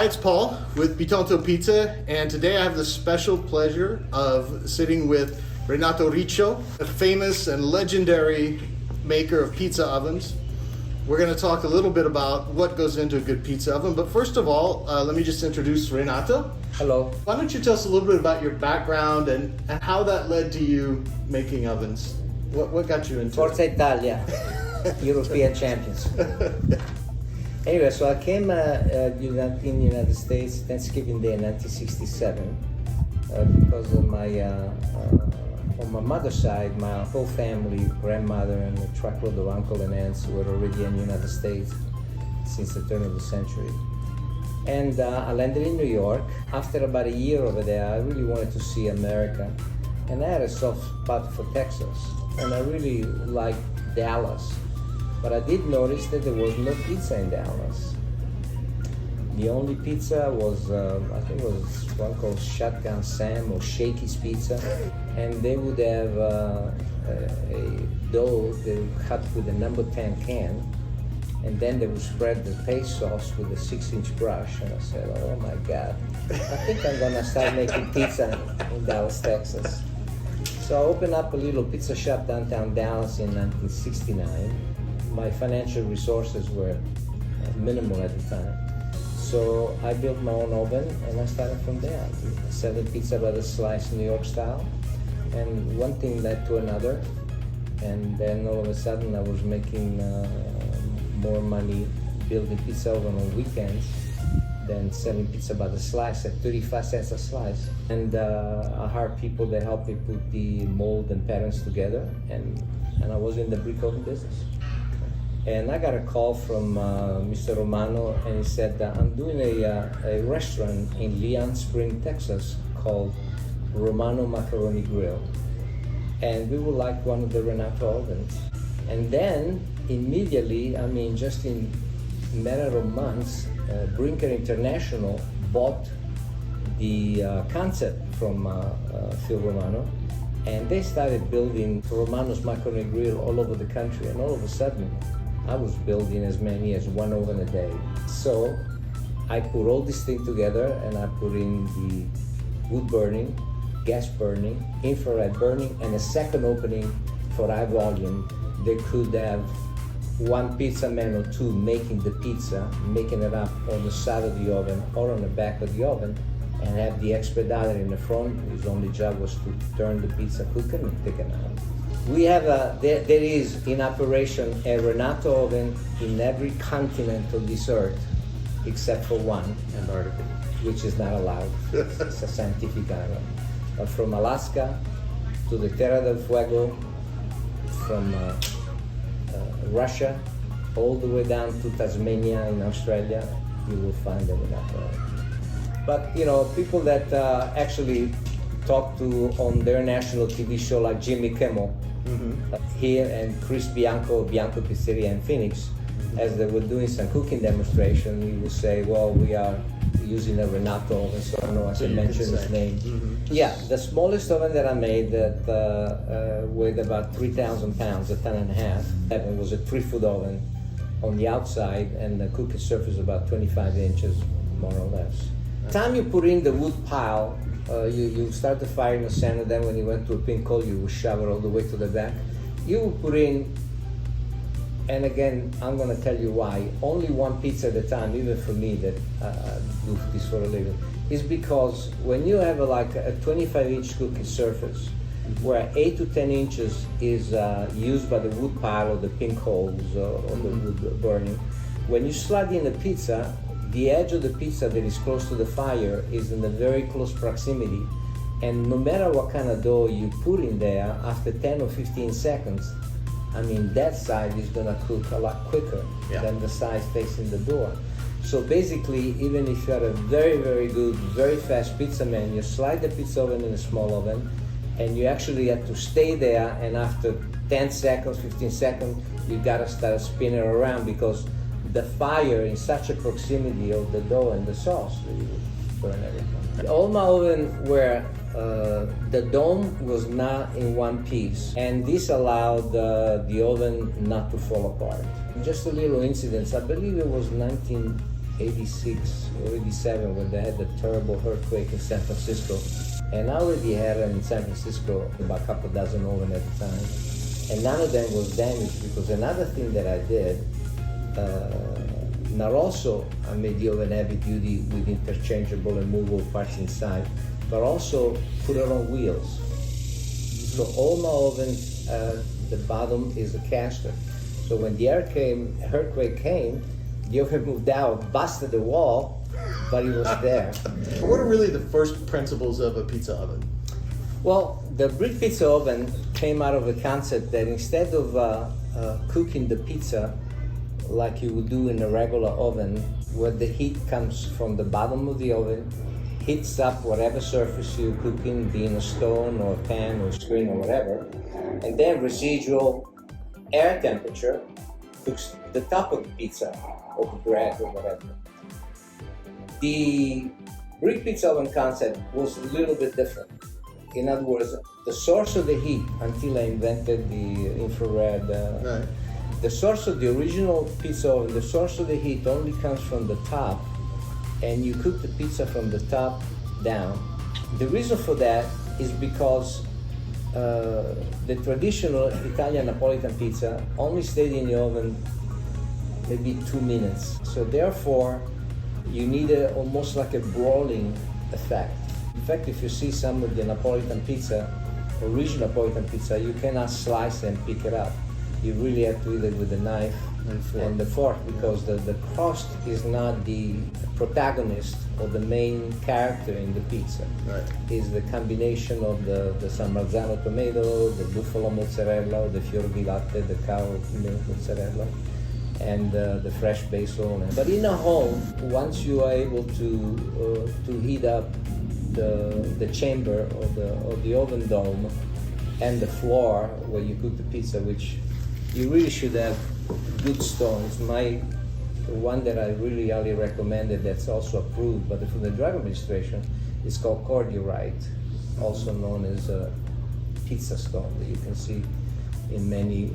Hi, it's Paul with Bitonto Pizza, and today I have the special pleasure of sitting with Renato Riccio, a famous and legendary maker of pizza ovens. We're going to talk a little bit about what goes into a good pizza oven, but first of all, let me just introduce Renato. Hello. Why don't you tell us a little bit about your background and how that led to you making ovens? What got you into Forza it? Italia, European champions. Anyway, so I came in the United States Thanksgiving Day in 1967 because of on my mother's side, my whole family, grandmother and a truckload of uncle and aunts were already in the United States since the turn of the century. And I landed in New York. After about a year over there, I really wanted to see America. And I had a soft spot for Texas. And I really liked Dallas. But I did notice that there was no pizza in Dallas. The only pizza was, I think it was one called Shotgun Sam or Shakey's Pizza. And they would have a dough they would cut with a number 10 can. And then they would spread the paste sauce with a 6-inch brush. And I said, oh my God, I think I'm gonna start making pizza in Dallas, Texas. So I opened up a little pizza shop downtown Dallas in 1969. My financial resources were minimal at the time. So I built my own oven and I started from there, selling pizza by the slice New York style. And one thing led to another. And then all of a sudden I was making more money building pizza oven on weekends than selling pizza by the slice at 35 cents a slice. And I hired people that helped me put the mold and patterns together, and I was in the brick oven business. And I got a call from Mr. Romano, and he said, I'm doing a restaurant in Leon Spring, Texas called Romano Macaroni Grill. And we would like one of the Renato ovens. And then immediately, I mean, just in a matter of months, Brinker International bought the concept from Phil Romano, and they started building Romano's Macaroni Grill all over the country. And all of a sudden, I was building as many as one oven a day. So I put all this thing together, and I put in the wood burning, gas burning, infrared burning, and a second opening for high volume. They could have one pizza man or two making the pizza, making it up on the side of the oven or on the back of the oven, and have the expediter in the front, whose only job was to turn the pizza cooker and take it out. We have there is in operation a Renato oven in every continent of this earth, except for one, Antartica, which is not allowed. It's a scientific island. But from Alaska to the Terra del Fuego, from Russia, all the way down to Tasmania in Australia, you will find them in that area. But you know, people that actually talk to on their national TV show, like Jimmy Kimmel, here, and Chris Bianco Pizzeria in Phoenix, as they were doing some cooking demonstration, he would say, well, we are using a Renato oven, so I don't know, I should mention his name. Yeah, the smallest oven that I made that weighed about 3,000 pounds, a ton and a half. It was a 3-foot oven on the outside, and the cooking surface about 25 inches, more or less. The time you put in the wood pile, you start the fire in the center, then when you went to a pin coal, you would shove it all the way to the back. You would put in, and again, I'm going to tell you why, only one pizza at a time, even for me that do this for a living, is because when you have like a 25-inch cooking surface, where 8 to 10 inches is used by the wood pile or the pin holes or the wood burning, when you slide in the pizza, the edge of the pizza that is close to the fire is in a very close proximity, and no matter what kind of dough you put in there, after 10 or 15 seconds, I mean, that side is gonna cook a lot quicker than the side facing the door. So basically, even if you're a very, very good, very fast pizza man, you slide the pizza oven in a small oven, and you actually have to stay there, and after 10 seconds, 15 seconds, you gotta start spinning around, because the fire in such a proximity of the dough and the sauce, you burn everything. All my ovens were the dome was not in one piece, and this allowed the oven not to fall apart. Just a little incident, I believe it was 19 86 or 87 when they had the terrible earthquake in San Francisco. And I already had in San Francisco about a couple dozen ovens at the time. And none of them was damaged because another thing that I did, not also I made the oven heavy duty with interchangeable and movable parts inside, but also put it on wheels. So all my ovens, the bottom is a caster. So when the earthquake came, the oven moved out, busted the wall, but it was there. What are really the first principles of a pizza oven? Well, the brick pizza oven came out of a concept that instead of cooking the pizza like you would do in a regular oven, where the heat comes from the bottom of the oven, heats up whatever surface you're cooking, being a stone or a pan or screen or whatever, and then residual air temperature cooks the top of the pizza or the bread or whatever. The brick pizza oven concept was a little bit different. In other words, the source of the heat, until I invented the infrared, Right. the source of the original pizza oven, the source of the heat only comes from the top, and you cook the pizza from the top down. The reason for that is because the traditional Italian Napolitan pizza only stayed in the oven maybe 2 minutes. So therefore, you need almost like a broiling effect. In fact, if you see some of the Napolitan pizza, original Napolitan pizza, you cannot slice and pick it up. You really have to eat it with a knife and the fork because the crust is not the protagonist or the main character in the pizza. Right. It's the combination of the San Marzano tomato, the buffalo mozzarella, the fior di latte, the cow milk mozzarella, and the fresh basil. But in a home, once you are able to heat up the chamber or the oven dome and the floor where you cook the pizza, which you really should have good stones. The one that I really highly recommended that's also approved but from the Drug Administration is called cordiorite, also known as a pizza stone that you can see in many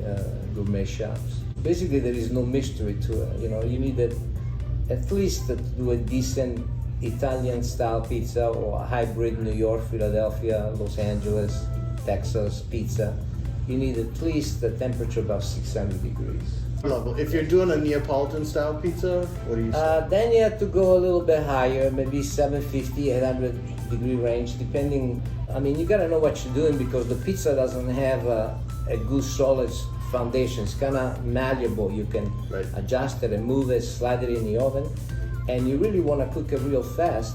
gourmet shops. Basically, there is no mystery to it. You know, you need at least to do a decent Italian style pizza or a hybrid New York, Philadelphia, Los Angeles, Texas pizza. You need at least a temperature about 600 degrees. Level. If you're doing a Neapolitan style pizza, what do you say? Then you have to go a little bit higher, maybe 750, 800 degree range, depending. I mean, you gotta know what you're doing because the pizza doesn't have a good solid foundation. It's kind of malleable. You can adjust it and move it, slide it in the oven. And you really want to cook it real fast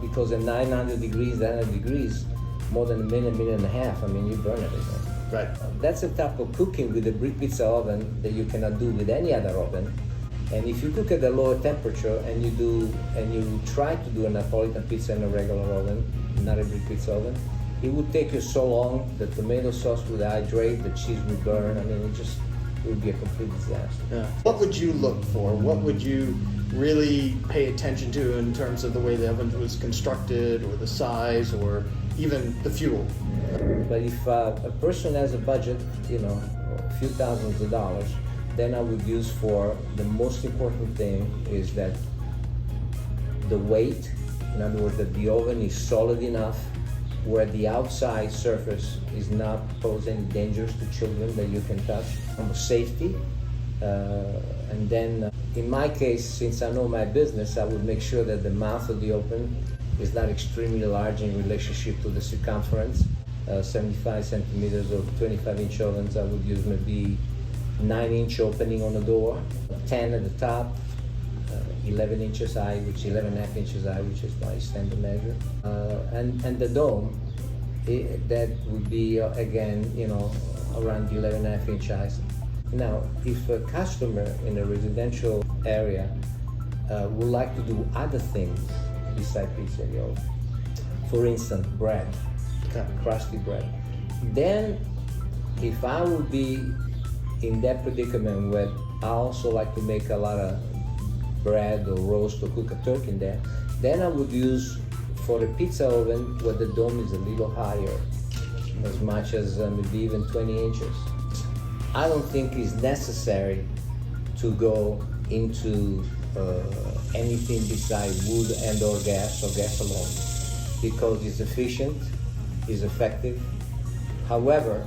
because at 900 degrees, 900 degrees, more than a minute and a half, I mean, you burn everything. Right. That's a type of cooking with a brick pizza oven that you cannot do with any other oven. And if you cook at a lower temperature and you try to do a Napolitan pizza in a regular oven, not a brick pizza oven, it would take you so long. The tomato sauce would hydrate, the cheese would burn. I mean, it would be a complete disaster. Yeah. What would you look for? What would you really pay attention to in terms of the way the oven was constructed or the size or even the fuel? But if a person has a budget, you know, a few thousands of dollars, then I would use for the most important thing is that the weight, in other words, that the oven is solid enough where the outside surface is not posing dangers to children that you can touch. Safety, and then in my case, since I know my business, I would make sure that the mouth of the oven is not extremely large in relationship to the circumference. 75 centimeters or 25-inch ovens, I would use maybe 9-inch opening on the door, 10 at the top, 11 inches high, which 11 and a half inches high, which is my standard measure. And the dome, that would be, again, you know, around the 11 and a half inch size. Now, if a customer in a residential area would like to do other things besides pizzaiolo, for instance, bread, crusty bread, then if I would be in that predicament where I also like to make a lot of bread or roast or cook a turkey in there, then I would use for a pizza oven where the dome is a little higher, as much as maybe even 20 inches. I don't think it's necessary to go into anything besides wood and or gas or gas alone, because it's efficient, it's effective. However,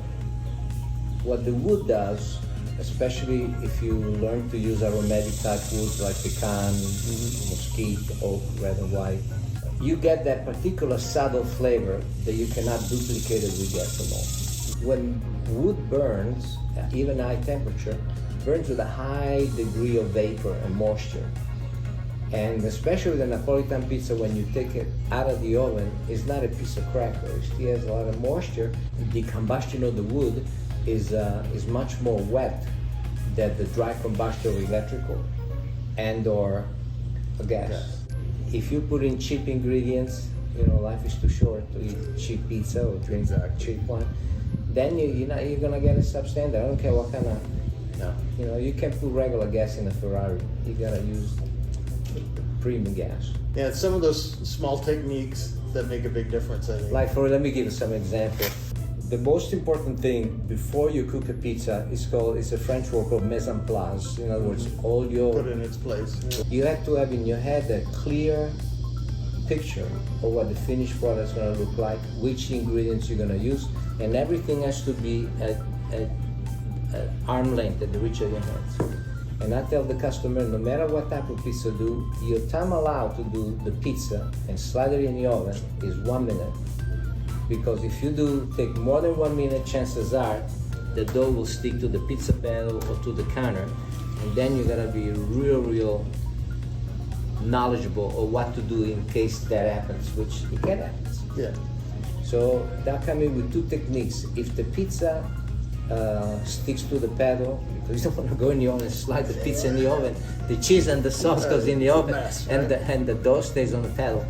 what the wood does, especially if you learn to use aromatic type woods like pecan, mesquite, oak, red and white, you get that particular subtle flavor that you cannot duplicate it with gas alone. When wood burns, even high temperature, burns with a high degree of vapor and moisture. And especially the Napolitan pizza, when you take it out of the oven, it's not a piece of cracker. It still has a lot of moisture. The combustion of the wood is much more wet than the dry combustion of electrical and or a gas. If you put in cheap ingredients, life is too short to eat cheap pizza or drink cheap wine, then you're gonna get a substandard. I don't care what kind of, you can't put regular gas in a Ferrari. You gotta use premium gas. Yeah, it's some of those small techniques that make a big difference, I think. Let me give you some example. The most important thing before you cook a pizza is a French word called mise en place. In other words, all your put in its place. You have to have in your head a clear picture of what the finished product is going to look like, which ingredients you're going to use, and everything has to be at arm length, at the reach of your hands. And I tell the customer, no matter what type of pizza do, your time allowed to do the pizza and slide it in the oven is 1 minute. Because if you do take more than 1 minute, chances are the dough will stick to the pizza panel or to the counter, and then you gotta be real knowledgeable of what to do in case that happens, which it can happen. Yeah. So that come in with two techniques. If the pizza sticks to the pedal, because you don't want to go in the oven and slide the pizza in the oven, the cheese and the sauce goes in the oven, mess, and the dough stays on the pedal.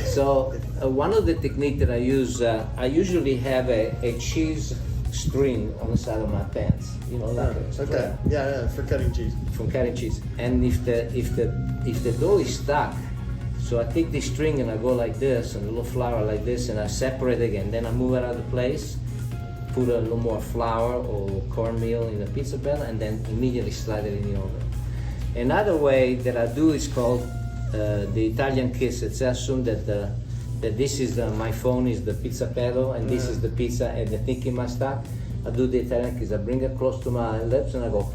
So one of the techniques that I use, I usually have a cheese string on the side of my pants. Okay. Yeah, for cutting cheese. From cutting cheese. And if the dough is stuck, so I take the string and I go like this, and a little flour like this, and I separate again. Then I move it out of place, put a little more flour or cornmeal in the pizza pan, and then immediately slide it in the oven. Another way that I do is called the Italian kiss. It's assumed that this is my phone is the pizza pedal, and this is the pizza, and the thing in my stock. I do the Italian kiss. I bring it close to my lips and I go.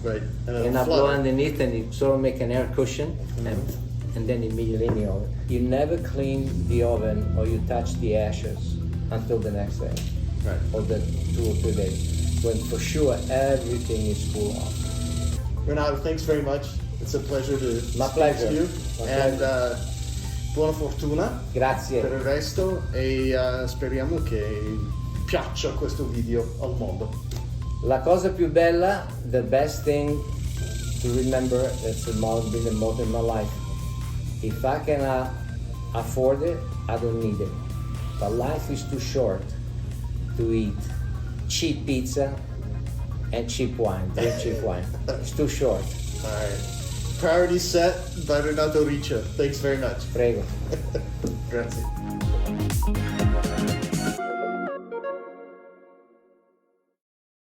Right. And I blow underneath, and it sort of make an air cushion, and then immediately in the oven. You never clean the oven or you touch the ashes until the next day. Right. Or the 2 or 3 days, when for sure everything is full on. Renato, thanks very much. It's a pleasure to speak to you. And buona fortuna Grazie. per il resto, e speriamo che piaccia questo video al mondo. La cosa più bella, the best thing to remember, that's been the motto in my life. If I can afford it, I don't need it. But life is too short to eat cheap pizza and cheap wine, drink cheap wine. It's too short. All right. Priority set by Renato Riccio. Thanks very much. Prego. Grazie.